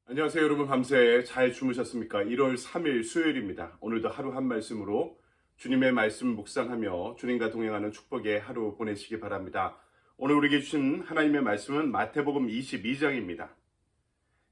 안녕하세요 여러분, 밤새 잘 주무셨습니까? 1월 3일 수요일입니다. 오늘도 하루 한 말씀으로 주님의 말씀 묵상하며 주님과 동행하는 축복의 하루 보내시기 바랍니다. 오늘 우리에게 주신 하나님의 말씀은 마태복음 22장입니다.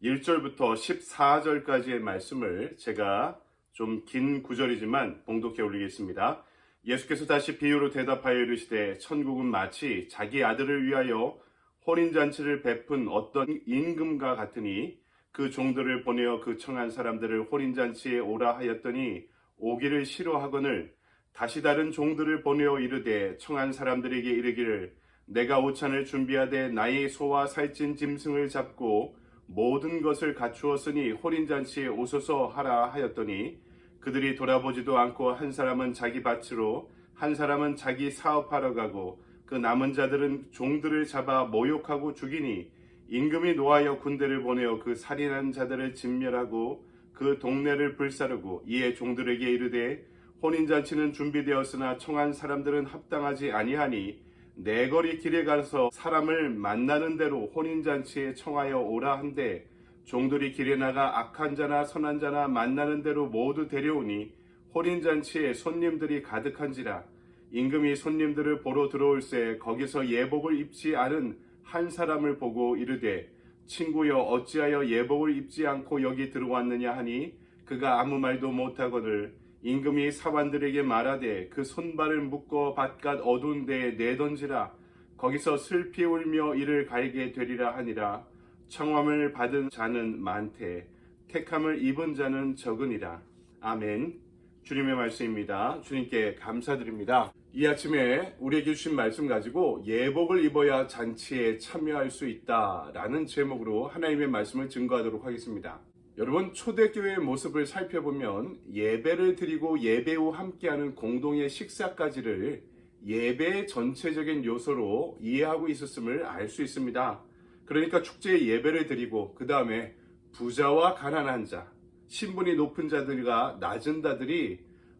1절부터 14절까지의 말씀을 제가 좀 긴 구절이지만 봉독해 올리겠습니다. 예수께서 다시 비유로 대답하여 이르시되 천국은 마치 자기 아들을 위하여 혼인잔치를 베푼 어떤 임금과 같으니 그 종들을 보내어 그 청한 사람들을 혼인잔치에 오라 하였더니 오기를 싫어하거늘 다시 다른 종들을 보내어 이르되 청한 사람들에게 이르기를 내가 오찬을 준비하되 나의 소와 살찐 짐승을 잡고 모든 것을 갖추었으니 혼인잔치에 오소서 하라 하였더니 그들이 돌아보지도 않고 한 사람은 자기 밭으로 한 사람은 자기 사업하러 가고 그 남은 자들은 종들을 잡아 모욕하고 죽이니 임금이 노하여 군대를 보내어 그 살인한 자들을 진멸하고 그 동네를 불사르고 이에 종들에게 이르되 혼인잔치는 준비되었으나 청한 사람들은 합당하지 아니하니 내거리 길에 가서 사람을 만나는 대로 혼인잔치에 청하여 오라 한데 종들이 길에 나가 악한 자나 선한 자나 만나는 대로 모두 데려오니 혼인잔치에 손님들이 가득한지라 임금이 손님들을 보러 들어올새 거기서 예복을 입지 않은 한 사람을 보고 이르되 친구여 어찌하여 예복을 입지 않고 여기 들어왔느냐 하니 그가 아무 말도 못하거늘 임금이 사관들에게 말하되 그 손발을 묶어 바깥 어두운 데에 내던지라 거기서 슬피 울며 이를 갈게 되리라 하니라. 청함을 받은 자는 많되 택함을 입은 자는 적으니라. 아멘. 주님의 말씀입니다. 주님께 감사드립니다. 이 아침에 우리에게 주신 말씀 가지고 예복을 입어야 잔치에 참여할 수 있다라는 제목으로 하나님의 말씀을 증거하도록 하겠습니다. 여러분, 초대교회의 모습을 살펴보면 예배를 드리고 예배 후 함께하는 공동의 식사까지를 예배의 전체적인 요소로 이해하고 있었음을 알 수 있습니다. 그러니까 축제에 예배를 드리고 그 다음에 부자와 가난한 자, 신분이 높은 자들과 낮은 자들이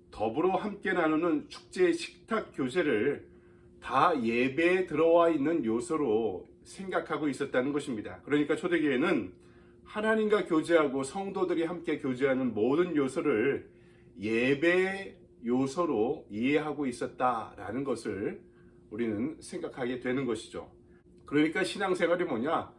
더불어 함께 나누는 축제의 식탁 교제를 다 예배에 들어와 있는 요소로 생각하고 있었다는 것입니다. 그러니까 초대교회는 하나님과 교제하고 성도들이 함께 교제하는 모든 요소를 예배 요소로 이해하고 있었다라는 것을 우리는 생각하게 되는 것이죠. 그러니까 신앙생활이 뭐냐?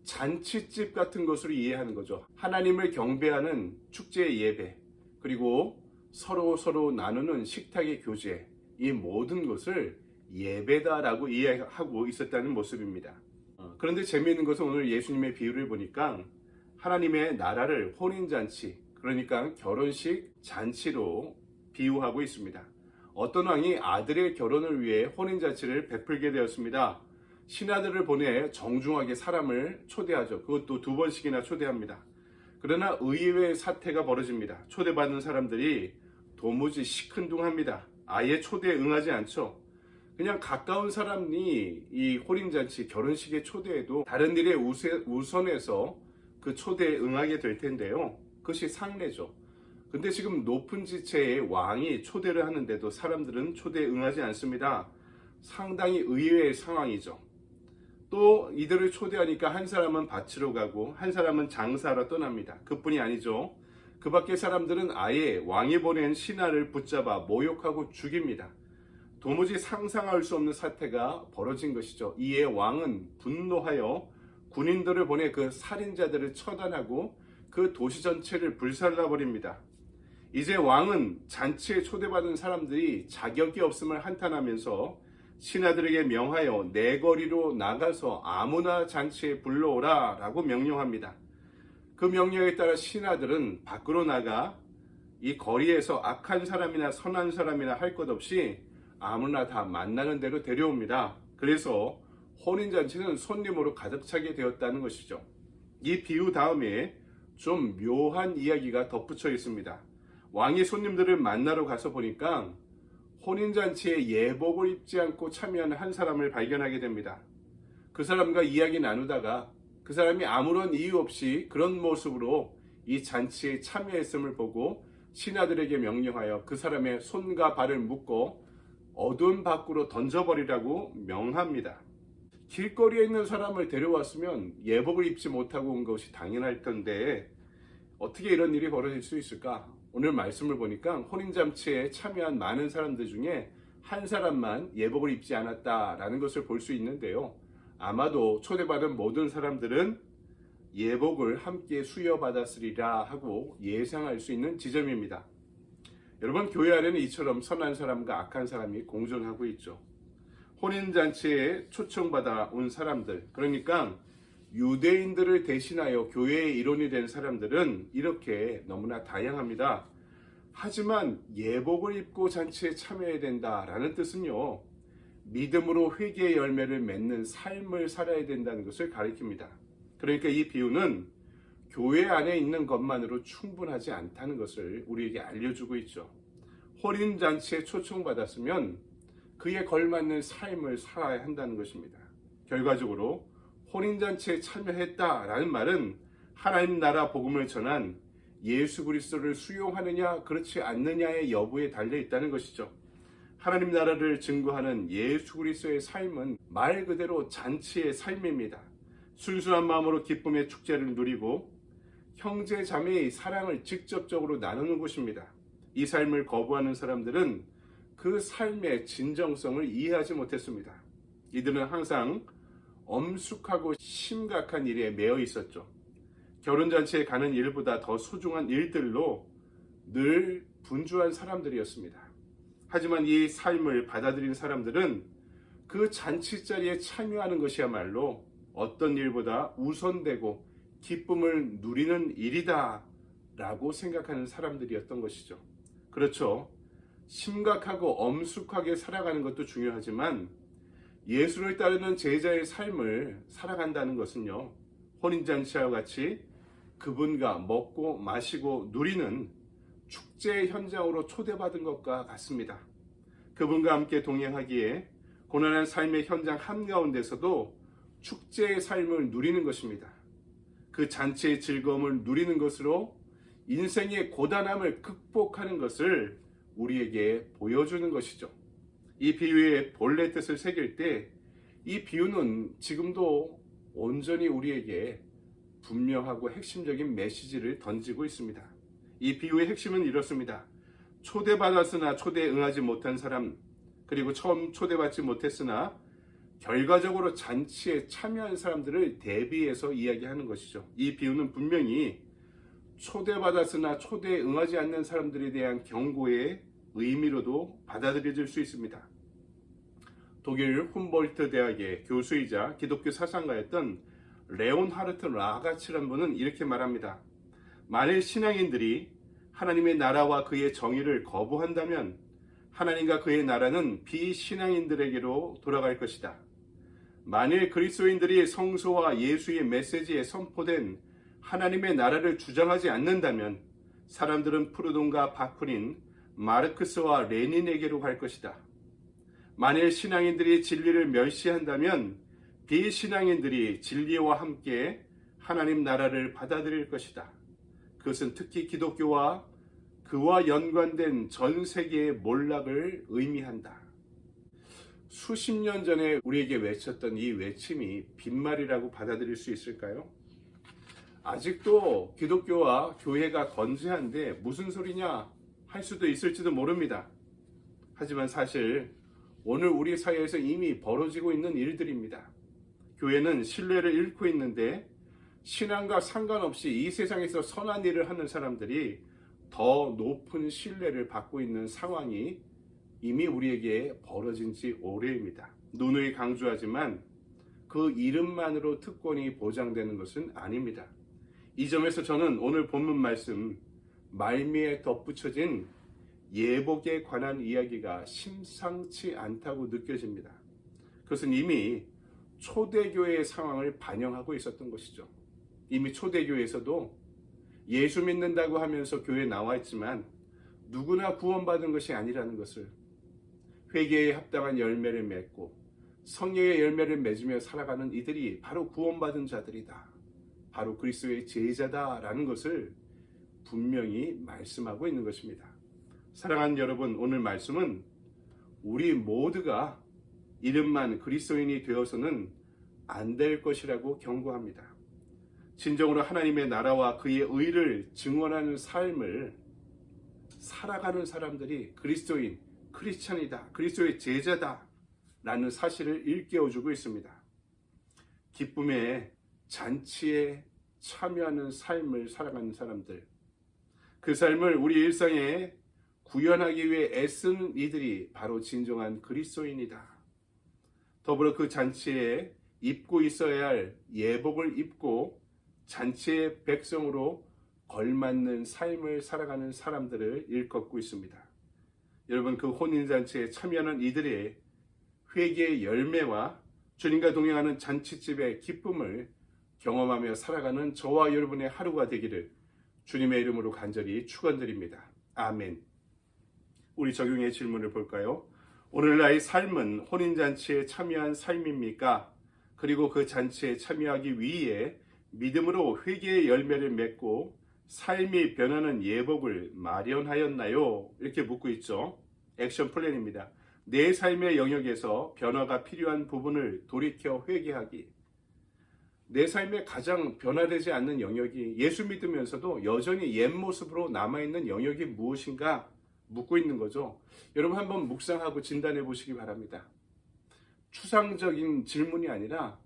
잔치집 같은 것으로 이해하는 거죠. 하나님을 경배하는 축제의 예배, 그리고 서로 나누는 식탁의 교제, 이 모든 것을 예배다라고 이해하고 있었다는 모습입니다. 그런데 재미있는 것은 오늘 예수님의 비유를 보니까 하나님의 나라를 혼인잔치, 그러니까 결혼식 잔치로 비유하고 있습니다. 어떤 왕이 아들의 결혼을 위해 혼인잔치를 베풀게 되었습니다. 신하들을 보내 정중하게 사람을 초대하죠. 그것도 2번씩이나 초대합니다. 그러나 의외의 사태가 벌어집니다. 초대받은 사람들이 도무지 시큰둥합니다. 아예 초대에 응하지 않죠. 그냥 가까운 사람이 이 혼인잔치 결혼식에 초대해도 다른 일에 우선해서 그 초대에 응하게 될 텐데요. 그것이 상례죠. 근데 지금 높은 지체의 왕이 초대를 하는데도 사람들은 초대에 응하지 않습니다. 상당히 의외의 상황이죠. 또 이들을 초대하니까 한 사람은 밭으로 가고 한 사람은 장사하러 떠납니다. 그뿐이 아니죠. 그 밖에 사람들은 아예 왕이 보낸 신하를 붙잡아 모욕하고 죽입니다. 도무지 상상할 수 없는 사태가 벌어진 것이죠. 이에 왕은 분노하여 군인들을 보내 그 살인자들을 처단하고 그 도시 전체를 불살라버립니다. 이제 왕은 잔치에 초대받은 사람들이 자격이 없음을 한탄하면서 신하들에게 명하여 내거리로 나가서 아무나 잔치에 불러오라 라고 명령합니다. 그 명령에 따라 신하들은 밖으로 나가 이 거리에서 악한 사람이나 선한 사람이나 할 것 없이 아무나 다 만나는 대로 데려옵니다. 그래서 혼인잔치는 손님으로 가득 차게 되었다는 것이죠. 이 비유 다음에 좀 묘한 이야기가 덧붙여 있습니다. 왕이 손님들을 만나러 가서 보니까 혼인잔치에 예복을 입지 않고 참여하는 한 사람을 발견하게 됩니다. 그 사람과 이야기 나누다가 그 사람이 아무런 이유 없이 그런 모습으로 이 잔치에 참여했음을 보고 신하들에게 명령하여 그 사람의 손과 발을 묶어 어두운 밖으로 던져버리라고 명합니다. 길거리에 있는 사람을 데려왔으면 예복을 입지 못하고 온 것이 당연할 텐데 어떻게 이런 일이 벌어질 수 있을까? 오늘 말씀을 보니까 혼인잔치에 참여한 많은 사람들 중에 한 사람만 예복을 입지 않았다라는 것을 볼 수 있는데요. 아마도 초대받은 모든 사람들은 예복을 함께 수여받았으리라 하고 예상할 수 있는 지점입니다. 여러분, 교회 안에는 이처럼 선한 사람과 악한 사람이 공존하고 있죠. 혼인잔치에 초청받아 온 사람들, 그러니까 유대인들을 대신하여 교회의 일원이 된 사람들은 이렇게 너무나 다양합니다. 하지만 예복을 입고 잔치에 참여해야 된다라는 뜻은요, 믿음으로 회개의 열매를 맺는 삶을 살아야 된다는 것을 가리킵니다. 그러니까 이 비유는 교회 안에 있는 것만으로 충분하지 않다는 것을 우리에게 알려주고 있죠. 혼인잔치에 초청받았으면 그에 걸맞는 삶을 살아야 한다는 것입니다. 결과적으로 혼인잔치에 참여했다라는 말은 하나님 나라 복음을 전한 예수 그리스도를 수용하느냐 그렇지 않느냐의 여부에 달려 있다는 것이죠. 하나님 나라를 증거하는 예수 그리스도의 삶은 말 그대로 잔치의 삶입니다. 순수한 마음으로 기쁨의 축제를 누리고 형제 자매의 사랑을 직접적으로 나누는 것입니다. 이 삶을 거부하는 사람들은 그 삶의 진정성을 이해하지 못했습니다. 이들은 항상 엄숙하고 심각한 일에 매여 있었죠. 결혼잔치에 가는 일보다 더 소중한 일들로 늘 분주한 사람들이었습니다. 하지만 이 삶을 받아들인 사람들은 그 잔치 자리에 참여하는 것이야말로 어떤 일보다 우선되고 기쁨을 누리는 일이다 라고 생각하는 사람들이었던 것이죠. 그렇죠. 심각하고 엄숙하게 살아가는 것도 중요하지만 예수를 따르는 제자의 삶을 살아간다는 것은요, 혼인잔치와 같이 그분과 먹고 마시고 누리는 축제의 현장으로 초대받은 것과 같습니다. 그분과 함께 동행하기에 고난한 삶의 현장 한가운데서도 축제의 삶을 누리는 것입니다. 그 잔치의 즐거움을 누리는 것으로 인생의 고단함을 극복하는 것을 우리에게 보여주는 것이죠. 이 비유의 본래 뜻을 새길 때 이 비유는 지금도 온전히 우리에게 분명하고 핵심적인 메시지를 던지고 있습니다. 이 비유의 핵심은 이렇습니다. 초대받았으나 초대에 응하지 못한 사람, 그리고 처음 초대받지 못했으나 결과적으로 잔치에 참여한 사람들을 대비해서 이야기하는 것이죠. 이 비유는 분명히 초대받았으나 초대에 응하지 않는 사람들에 대한 경고의 의미로도 받아들여질 수 있습니다. 독일 훔볼트 대학의 교수이자 기독교 사상가였던 레온하르트 라가치라는 분은 이렇게 말합니다. 만일 신앙인들이 하나님의 나라와 그의 정의를 거부한다면 하나님과 그의 나라는 비신앙인들에게로 돌아갈 것이다. 만일 그리스도인들이 성소와 예수의 메시지에 선포된 하나님의 나라를 주장하지 않는다면 사람들은 프루돈과 바쿠린, 마르크스와 레닌에게로 갈 것이다. 만일 신앙인들이 진리를 멸시한다면 비신앙인들이 진리와 함께 하나님 나라를 받아들일 것이다. 그것은 특히 기독교와 그와 연관된 전 세계의 몰락을 의미한다. 수십 년 전에 우리에게 외쳤던 이 외침이 빈말이라고 받아들일 수 있을까요? 아직도 기독교와 교회가 건재한데 무슨 소리냐 할 수도 있을지도 모릅니다. 하지만 사실 오늘 우리 사회에서 이미 벌어지고 있는 일들입니다. 교회는 신뢰를 잃고 있는데 신앙과 상관없이 이 세상에서 선한 일을 하는 사람들이 더 높은 신뢰를 받고 있는 상황이 이미 우리에게 벌어진 지 오래입니다. 누누이 강조하지만 그 이름만으로 특권이 보장되는 것은 아닙니다. 이 점에서 저는 오늘 본문 말씀 말미에 덧붙여진 예복에 관한 이야기가 심상치 않다고 느껴집니다. 그것은 이미 초대교회의 상황을 반영하고 있었던 것이죠. 이미 초대교회에서도 예수 믿는다고 하면서 교회에 나와 있지만 누구나 구원받은 것이 아니라는 것을, 회개에 합당한 열매를 맺고 성령의 열매를 맺으며 살아가는 이들이 바로 구원받은 자들이다. 바로 그리스도의 제자다라는 것을 분명히 말씀하고 있는 것입니다. 사랑하는 여러분, 오늘 말씀은 우리 모두가 이름만 그리스도인이 되어서는 안 될 것이라고 경고합니다. 진정으로 하나님의 나라와 그의 의를 증언하는 삶을 살아가는 사람들이 그리스도인, 크리스찬이다, 그리스도의 제자다 라는 사실을 일깨워주고 있습니다. 기쁨의 잔치에 참여하는 삶을 살아가는 사람들, 그 삶을 우리 일상에 구현하기 위해 애쓰는 이들이 바로 진정한 그리스도인이다. 더불어 그 잔치에 입고 있어야 할 예복을 입고 잔치의 백성으로 걸맞는 삶을 살아가는 사람들을 일컫고 있습니다. 여러분, 그 혼인잔치에 참여하는 이들의 회개의 열매와 주님과 동행하는 잔치집의 기쁨을 경험하며 살아가는 저와 여러분의 하루가 되기를 주님의 이름으로 간절히 축원드립니다. 아멘. 우리 적용의 질문을 볼까요? 오늘 나의 삶은 혼인잔치에 참여한 삶입니까? 그리고 그 잔치에 참여하기 위해 믿음으로 회개의 열매를 맺고 삶이 변하는 예복을 마련하였나요? 이렇게 묻고 있죠. 액션 플랜입니다. 내 삶의 영역에서 변화가 필요한 부분을 돌이켜 회개하기. 내 삶에 가장 변화되지 않는 영역이 예수 믿으면서도 여전히 옛 모습으로 남아있는 영역이 무엇인가 묻고 있는 거죠. 여러분 한번 묵상하고 진단해 보시기 바랍니다. 추상적인 질문이 아니라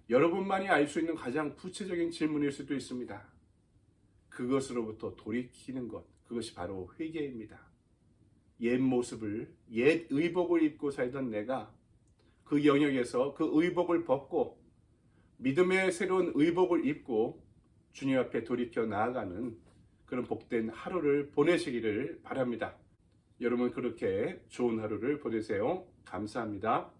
여러분만이 알 수 있는 가장 구체적인 질문일 수도 있습니다. 그것으로부터 돌이키는 것, 그것이 바로 회개입니다. 옛 모습을, 옛 의복을 입고 살던 내가 그 영역에서 그 의복을 벗고 믿음의 새로운 의복을 입고 주님 앞에 돌이켜 나아가는 그런 복된 하루를 보내시기를 바랍니다. 여러분 그렇게 좋은 하루를 보내세요. 감사합니다.